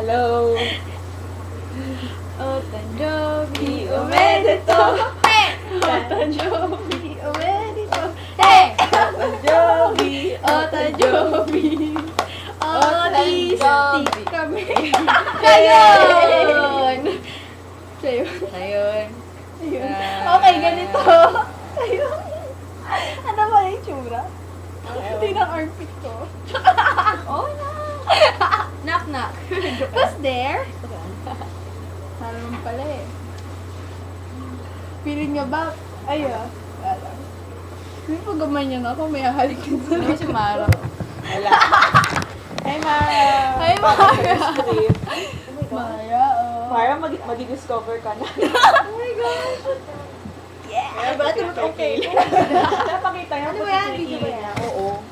Hello. Otanjobi, omedeto. Hey! Otanjobi, omedeto. Hey! Otanjobi. Otanjobi. Autistic kami. Ayun! Ayun. Ayun. Ayun. Okay, ganito. Ayun. Ano ba yung tsura? Hindi ng armpit ko. Oh, no. Knock, knock. Who's there? Naman pala eh. Feeling nyo ba? Ayun. Wala. Hindi po gumanyan ako, may hahalikin sa Ano si Mara? Wala. Hi, Mara. Hi, Mara. Street. Maya, oh. Mara, mag-discover ka na. Oh my gosh. Yeah! But okay. Napakita niya. Ano ba yan? Video ba yan? Oo.